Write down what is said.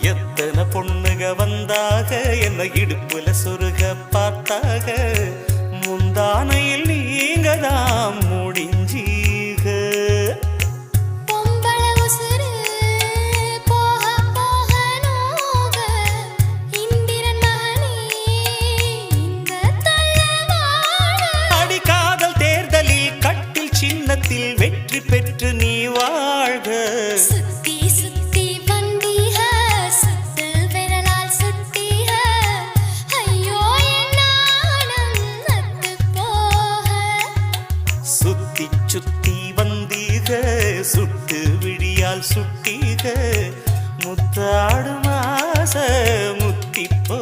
எத்தனை பொண்ணுக வந்தாக என்ன இடுப்புல சொருக பார்த்தாக முந்தானையில் நீங்க தான் முடிஞ்சீக அடிக்காதல் தேர்தலில் கட்டில் சின்னத்தில் வெற்றி பெற்று நீ வாழ்க சுத்தி வந்தீக சுட்டு விழியால் சுட்டீக முத்தாடு மாச முத்தி போ